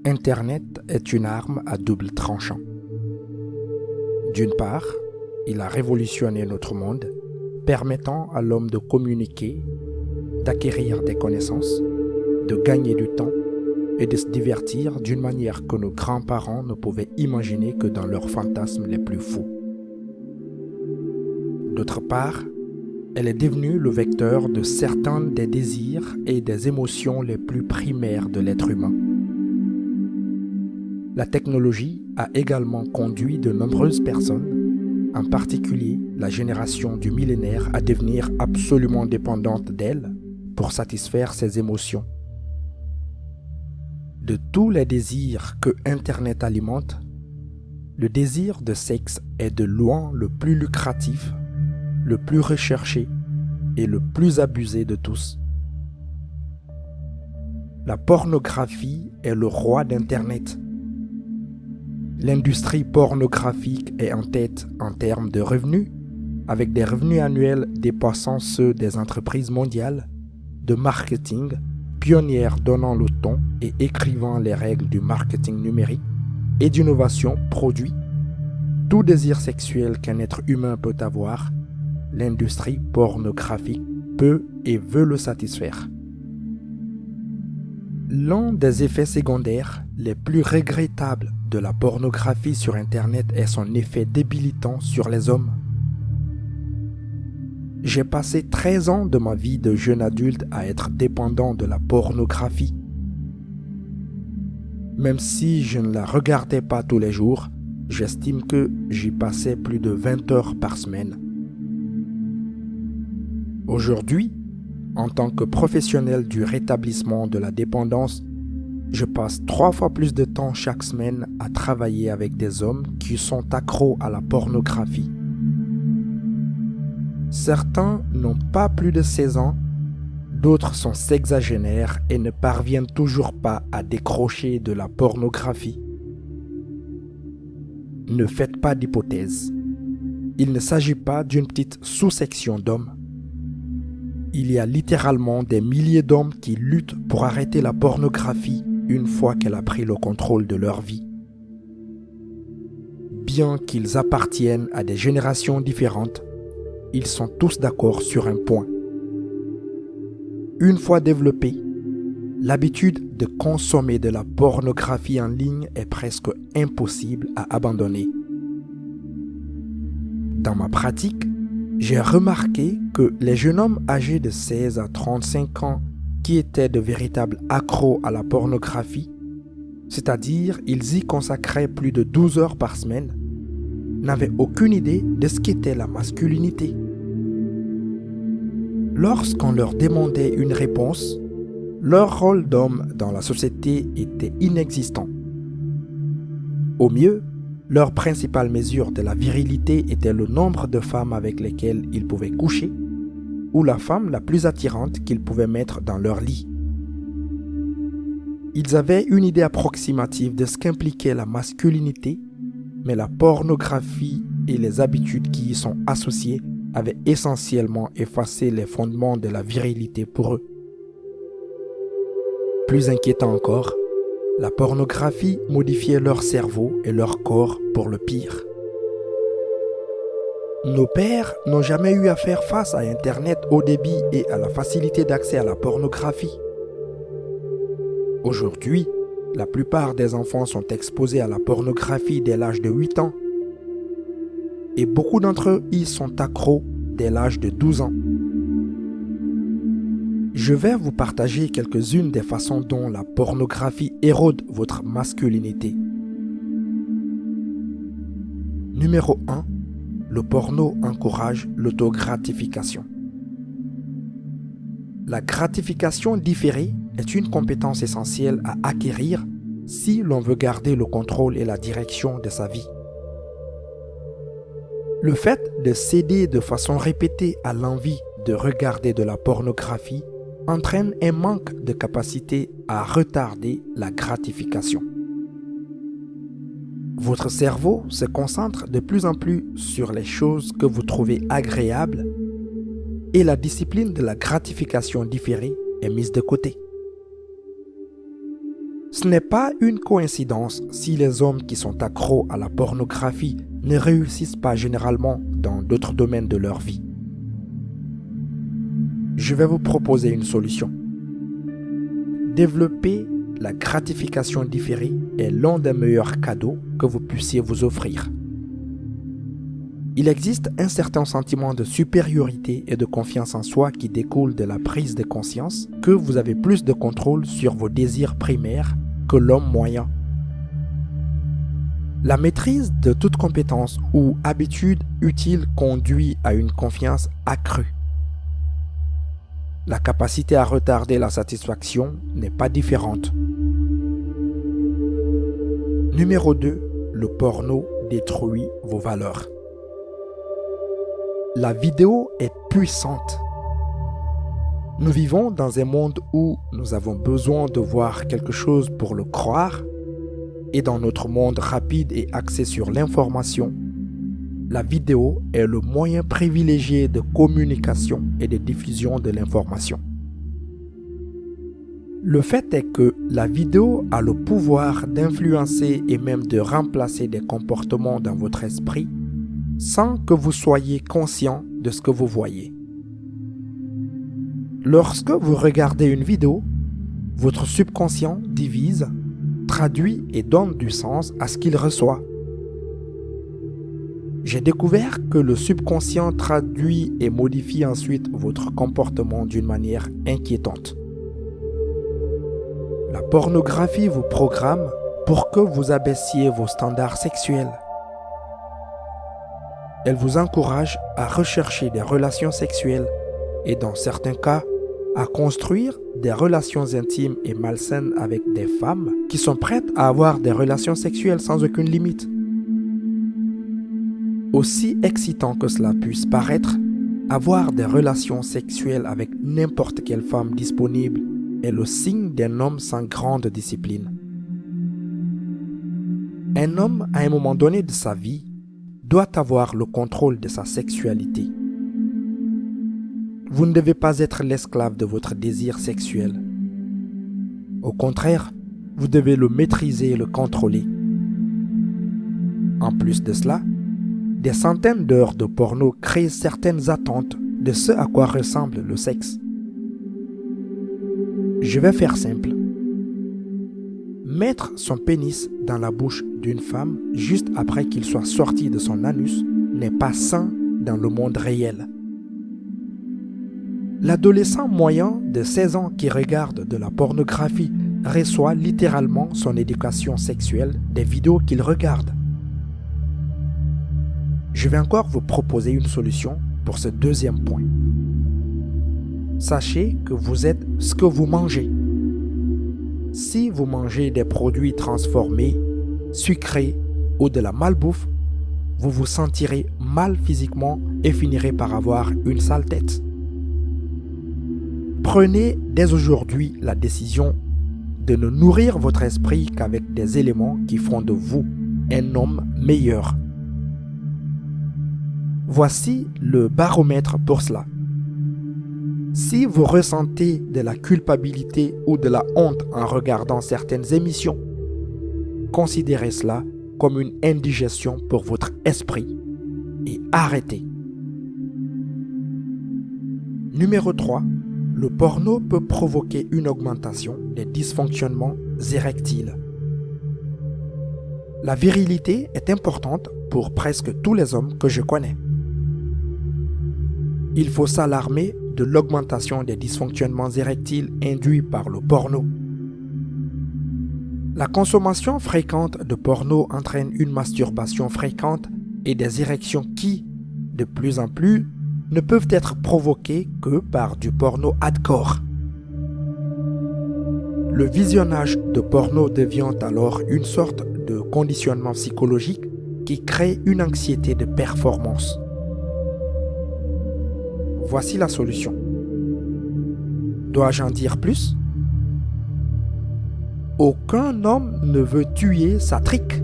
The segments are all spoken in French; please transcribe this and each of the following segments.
Internet est une arme à double tranchant. D'une part, il a révolutionné notre monde, permettant à l'homme de communiquer, d'acquérir des connaissances, de gagner du temps et de se divertir d'une manière que nos grands-parents ne pouvaient imaginer que dans leurs fantasmes les plus fous. D'autre part, elle est devenue le vecteur de certains des désirs et des émotions les plus primaires de l'être humain. La technologie a également conduit de nombreuses personnes, en particulier la génération du millénaire, à devenir absolument dépendante d'elle pour satisfaire ses émotions. De tous les désirs que Internet alimente, le désir de sexe est de loin le plus lucratif, le plus recherché et le plus abusé de tous. La pornographie est le roi d'Internet. L'industrie pornographique est en tête en termes de revenus, avec des revenus annuels dépassant ceux des entreprises mondiales, de marketing, pionnières donnant le ton et écrivant les règles du marketing numérique et d'innovation produit. Tout désir sexuel qu'un être humain peut avoir, l'industrie pornographique peut et veut le satisfaire. L'un des effets secondaires les plus regrettables de la pornographie sur Internet est son effet débilitant sur les hommes. J'ai passé 13 ans de ma vie de jeune adulte à être dépendant de la pornographie. Même si je ne la regardais pas tous les jours, j'estime que j'y passais plus de 20 heures par semaine. Aujourd'hui, en tant que professionnel du rétablissement de la dépendance, je passe 3 fois plus de temps chaque semaine à travailler avec des hommes qui sont accros à la pornographie. Certains n'ont pas plus de 16 ans, d'autres sont sexagénaires et ne parviennent toujours pas à décrocher de la pornographie. Ne faites pas d'hypothèses. Il ne s'agit pas d'une petite sous-section d'hommes. Il y a littéralement des milliers d'hommes qui luttent pour arrêter la pornographie une fois qu'elle a pris le contrôle de leur vie. Bien qu'ils appartiennent à des générations différentes, ils sont tous d'accord sur un point. Une fois développée, l'habitude de consommer de la pornographie en ligne est presque impossible à abandonner. Dans ma pratique, j'ai remarqué que les jeunes hommes âgés de 16 à 35 ans qui étaient de véritables accros à la pornographie, c'est-à-dire ils y consacraient plus de 12 heures par semaine, n'avaient aucune idée de ce qu'était la masculinité. Lorsqu'on leur demandait une réponse, leur rôle d'homme dans la société était inexistant. Au mieux, leur principale mesure de la virilité était le nombre de femmes avec lesquelles ils pouvaient coucher ou la femme la plus attirante qu'ils pouvaient mettre dans leur lit. Ils avaient une idée approximative de ce qu'impliquait la masculinité, mais la pornographie et les habitudes qui y sont associées avaient essentiellement effacé les fondements de la virilité pour eux. Plus inquiétant encore, la pornographie modifiait leur cerveau et leur corps pour le pire. Nos pères n'ont jamais eu à faire face à Internet haut débit et à la facilité d'accès à la pornographie. Aujourd'hui, la plupart des enfants sont exposés à la pornographie dès l'âge de 8 ans et beaucoup d'entre eux y sont accros dès l'âge de 12 ans. Je vais vous partager quelques-unes des façons dont la pornographie érode votre masculinité. Numéro 1. Le porno encourage l'autogratification. La gratification différée est une compétence essentielle à acquérir si l'on veut garder le contrôle et la direction de sa vie. Le fait de céder de façon répétée à l'envie de regarder de la pornographie entraîne un manque de capacité à retarder la gratification. Votre cerveau se concentre de plus en plus sur les choses que vous trouvez agréables et la discipline de la gratification différée est mise de côté. Ce n'est pas une coïncidence si les hommes qui sont accros à la pornographie ne réussissent pas généralement dans d'autres domaines de leur vie. Je vais vous proposer une solution. Développer la gratification différée est l'un des meilleurs cadeaux que vous puissiez vous offrir. Il existe un certain sentiment de supériorité et de confiance en soi qui découle de la prise de conscience que vous avez plus de contrôle sur vos désirs primaires que l'homme moyen. La maîtrise de toute compétence ou habitude utile conduit à une confiance accrue. La capacité à retarder la satisfaction n'est pas différente. Numéro 2. Le porno détruit vos valeurs. La vidéo est puissante. Nous vivons dans un monde où nous avons besoin de voir quelque chose pour le croire, et dans notre monde rapide et axé sur l'information, la vidéo est le moyen privilégié de communication et de diffusion de l'information. Le fait est que la vidéo a le pouvoir d'influencer et même de remplacer des comportements dans votre esprit sans que vous soyez conscient de ce que vous voyez. Lorsque vous regardez une vidéo, votre subconscient divise, traduit et donne du sens à ce qu'il reçoit. J'ai découvert que le subconscient traduit et modifie ensuite votre comportement d'une manière inquiétante. La pornographie vous programme pour que vous abaissiez vos standards sexuels. Elle vous encourage à rechercher des relations sexuelles et dans certains cas, à construire des relations intimes et malsaines avec des femmes qui sont prêtes à avoir des relations sexuelles sans aucune limite. Aussi excitant que cela puisse paraître, avoir des relations sexuelles avec n'importe quelle femme disponible est le signe d'un homme sans grande discipline. Un homme, à un moment donné de sa vie, doit avoir le contrôle de sa sexualité. Vous ne devez pas être l'esclave de votre désir sexuel. Au contraire, vous devez le maîtriser et le contrôler. En plus de cela, des centaines d'heures de porno créent certaines attentes de ce à quoi ressemble le sexe. Je vais faire simple. Mettre son pénis dans la bouche d'une femme juste après qu'il soit sorti de son anus n'est pas sain dans le monde réel. L'adolescent moyen de 16 ans qui regarde de la pornographie reçoit littéralement son éducation sexuelle des vidéos qu'il regarde. Je vais encore vous proposer une solution pour ce deuxième point. Sachez que vous êtes ce que vous mangez. Si vous mangez des produits transformés, sucrés ou de la malbouffe, vous vous sentirez mal physiquement et finirez par avoir une sale tête. Prenez dès aujourd'hui la décision de ne nourrir votre esprit qu'avec des éléments qui font de vous un homme meilleur. Voici le baromètre pour cela. Si vous ressentez de la culpabilité ou de la honte en regardant certaines émissions, considérez cela comme une indigestion pour votre esprit et arrêtez. Numéro 3. Le porno peut provoquer une augmentation des dysfonctionnements érectiles. La virilité est importante pour presque tous les hommes que je connais. Il faut s'alarmer de l'augmentation des dysfonctionnements érectiles induits par le porno. La consommation fréquente de porno entraîne une masturbation fréquente et des érections qui, de plus en plus, ne peuvent être provoquées que par du porno hardcore. Le visionnage de porno devient alors une sorte de conditionnement psychologique qui crée une anxiété de performance. Voici la solution. Dois-je en dire plus? Aucun homme ne veut tuer sa trique.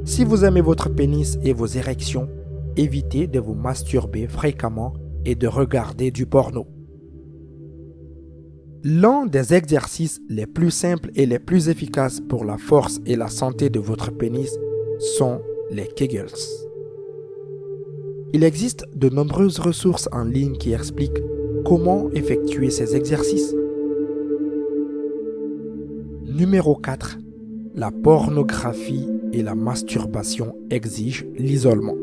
Si vous aimez votre pénis et vos érections, évitez de vous masturber fréquemment et de regarder du porno. L'un des exercices les plus simples et les plus efficaces pour la force et la santé de votre pénis sont les Kegels. Il existe de nombreuses ressources en ligne qui expliquent comment effectuer ces exercices. Numéro 4. La pornographie et la masturbation exigent l'isolement.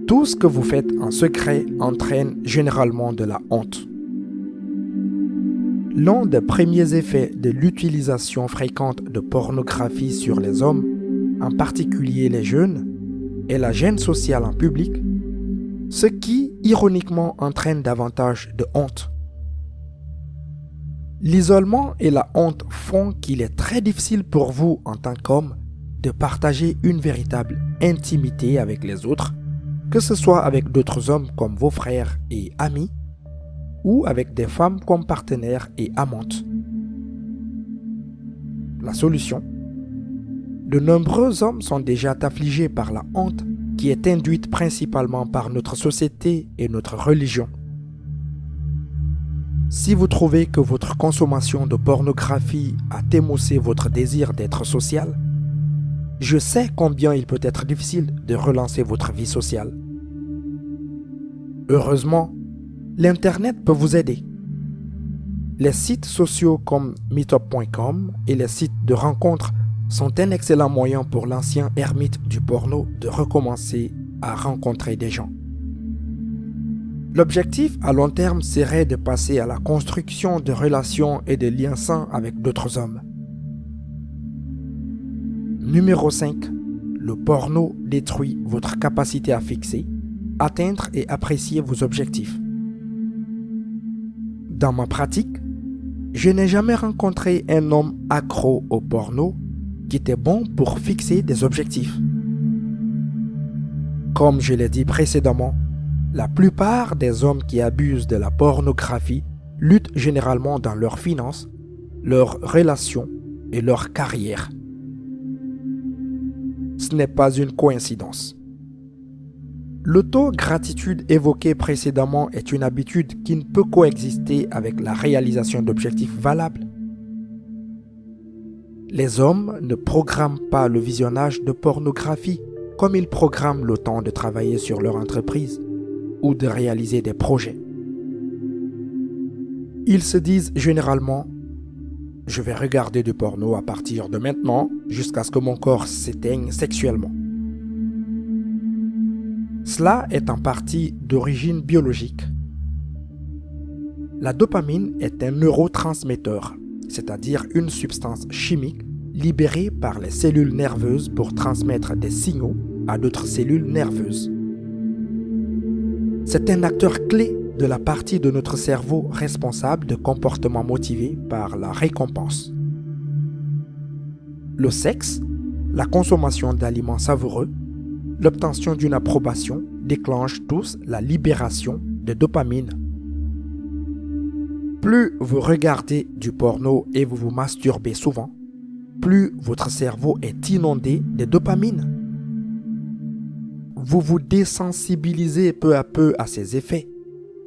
Tout ce que vous faites en secret entraîne généralement de la honte. L'un des premiers effets de l'utilisation fréquente de pornographie sur les hommes, en particulier les jeunes, est la gêne sociale en public, ce qui, ironiquement, entraîne davantage de honte. L'isolement et la honte font qu'il est très difficile pour vous, en tant qu'homme, de partager une véritable intimité avec les autres, que ce soit avec d'autres hommes comme vos frères et amis, ou avec des femmes comme partenaires et amantes. La solution ? De nombreux hommes sont déjà affligés par la honte qui est induite principalement par notre société et notre religion. Si vous trouvez que votre consommation de pornographie a émoussé votre désir d'être social, je sais combien il peut être difficile de relancer votre vie sociale. Heureusement, l'Internet peut vous aider. Les sites sociaux comme meetup.com et les sites de rencontres sont un excellent moyen pour l'ancien ermite du porno de recommencer à rencontrer des gens. L'objectif à long terme serait de passer à la construction de relations et de liens sains avec d'autres hommes. Numéro 5. Le porno détruit votre capacité à fixer, atteindre et apprécier vos objectifs. Dans ma pratique, je n'ai jamais rencontré un homme accro au porno qui était bon pour fixer des objectifs. Comme je l'ai dit précédemment, la plupart des hommes qui abusent de la pornographie luttent généralement dans leurs finances, leurs relations et leur carrière. Ce n'est pas une coïncidence. L'autogratitude évoquée précédemment est une habitude qui ne peut coexister avec la réalisation d'objectifs valables. Les hommes ne programment pas le visionnage de pornographie comme ils programment le temps de travailler sur leur entreprise ou de réaliser des projets. Ils se disent généralement « Je vais regarder du porno à partir de maintenant jusqu'à ce que mon corps s'éteigne sexuellement ». Cela est en partie d'origine biologique. La dopamine est un neurotransmetteur, c'est-à-dire une substance chimique libérée par les cellules nerveuses pour transmettre des signaux à d'autres cellules nerveuses. C'est un acteur clé de la partie de notre cerveau responsable de comportements motivés par la récompense. Le sexe, la consommation d'aliments savoureux, l'obtention d'une approbation déclenchent tous la libération de dopamine. Plus vous regardez du porno et vous vous masturbez souvent, plus votre cerveau est inondé de dopamine. Vous vous désensibilisez peu à peu à ses effets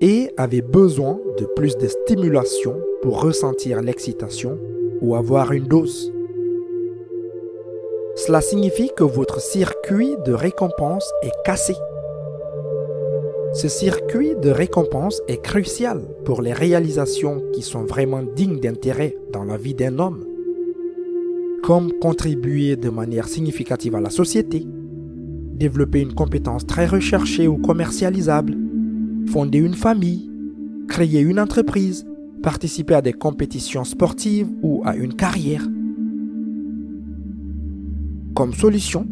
et avez besoin de plus de stimulation pour ressentir l'excitation ou avoir une dose. Cela signifie que votre circuit de récompense est cassé. Ce circuit de récompense est crucial pour les réalisations qui sont vraiment dignes d'intérêt dans la vie d'un homme, comme contribuer de manière significative à la société, développer une compétence très recherchée ou commercialisable, fonder une famille, créer une entreprise, participer à des compétitions sportives ou à une carrière. Comme solution,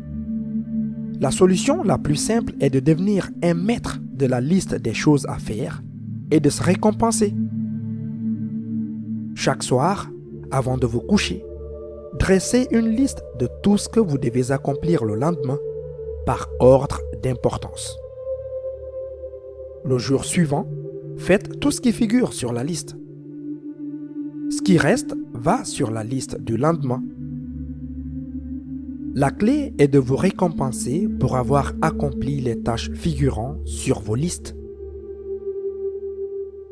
la solution la plus simple est de devenir un maître de la liste des choses à faire et de se récompenser. Chaque soir, avant de vous coucher, dressez une liste de tout ce que vous devez accomplir le lendemain par ordre d'importance. Le jour suivant, faites tout ce qui figure sur la liste. Ce qui reste va sur la liste du lendemain. La clé est de vous récompenser pour avoir accompli les tâches figurant sur vos listes.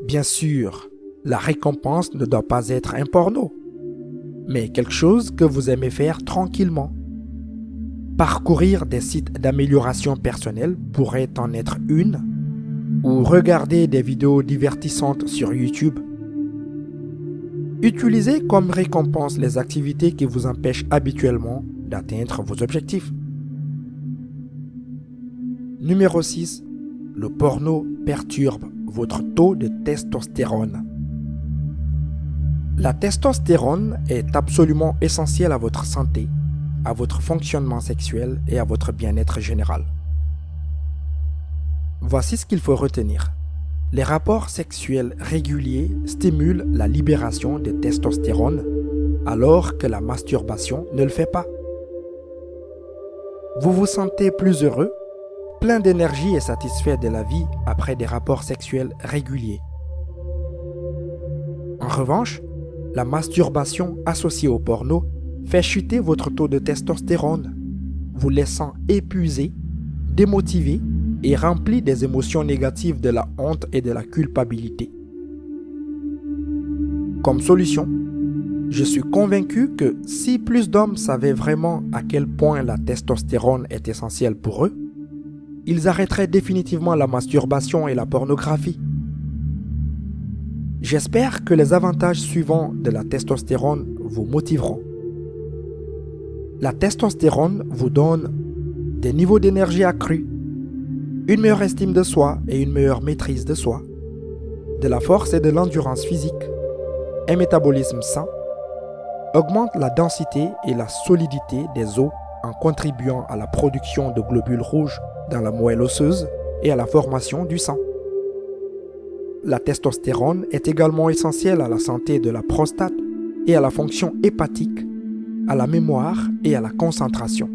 Bien sûr, la récompense ne doit pas être un porno, mais quelque chose que vous aimez faire tranquillement. Parcourir des sites d'amélioration personnelle pourrait en être une, ou regarder des vidéos divertissantes sur YouTube. Utilisez comme récompense les activités qui vous empêchent habituellement d'atteindre vos objectifs. Numéro 6. Le porno perturbe votre taux de testostérone. La testostérone est absolument essentielle à votre santé, à votre fonctionnement sexuel et à votre bien-être général. Voici ce qu'il faut retenir. Les rapports sexuels réguliers stimulent la libération de testostérone, alors que la masturbation ne le fait pas. Vous vous sentez plus heureux, plein d'énergie et satisfait de la vie après des rapports sexuels réguliers. En revanche, la masturbation associée au porno fait chuter votre taux de testostérone, vous laissant épuisé, démotivé et rempli des émotions négatives de la honte et de la culpabilité. Comme solution, je suis convaincu que si plus d'hommes savaient vraiment à quel point la testostérone est essentielle pour eux, ils arrêteraient définitivement la masturbation et la pornographie. J'espère que les avantages suivants de la testostérone vous motiveront. La testostérone vous donne des niveaux d'énergie accrus, une meilleure estime de soi et une meilleure maîtrise de soi, de la force et de l'endurance physique, un métabolisme sain, augmente la densité et la solidité des os en contribuant à la production de globules rouges dans la moelle osseuse et à la formation du sang. La testostérone est également essentielle à la santé de la prostate et à la fonction hépatique, à la mémoire et à la concentration.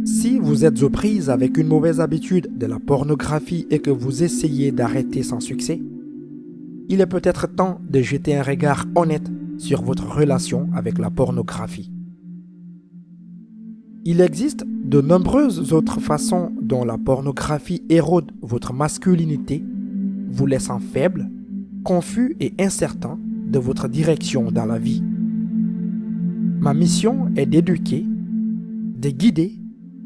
Si vous êtes aux prises avec une mauvaise habitude de la pornographie et que vous essayez d'arrêter sans succès, il est peut-être temps de jeter un regard honnête sur votre relation avec la pornographie. Il existe de nombreuses autres façons dont la pornographie érode votre masculinité, vous laissant faible, confus et incertain de votre direction dans la vie. Ma mission est d'éduquer, de guider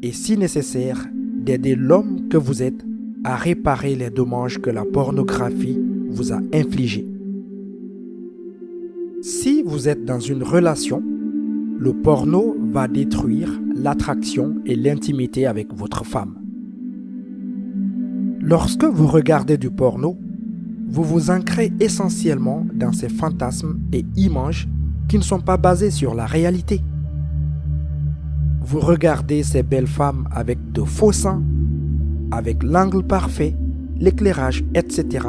et, si nécessaire, d'aider l'homme que vous êtes à réparer les dommages que la pornographie vous a infligés. Si vous êtes dans une relation, le porno va détruire l'attraction et l'intimité avec votre femme. Lorsque vous regardez du porno, vous vous ancrez essentiellement dans ces fantasmes et images qui ne sont pas basés sur la réalité. Vous regardez ces belles femmes avec de faux seins, avec l'angle parfait, l'éclairage, etc.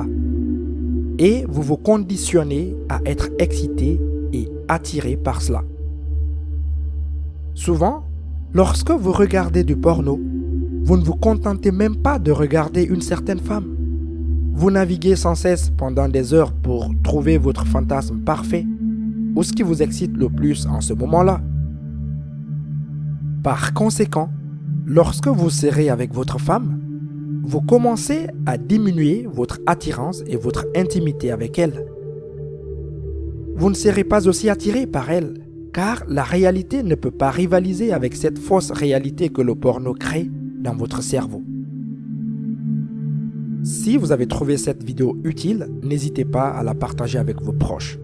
Et vous vous conditionnez à être excité et attiré par cela. Souvent, lorsque vous regardez du porno, vous ne vous contentez même pas de regarder une certaine femme. Vous naviguez sans cesse pendant des heures pour trouver votre fantasme parfait ou ce qui vous excite le plus en ce moment-là. Par conséquent, lorsque vous serez avec votre femme, vous commencez à diminuer votre attirance et votre intimité avec elle. Vous ne serez pas aussi attiré par elle, car la réalité ne peut pas rivaliser avec cette fausse réalité que le porno crée dans votre cerveau. Si vous avez trouvé cette vidéo utile, n'hésitez pas à la partager avec vos proches.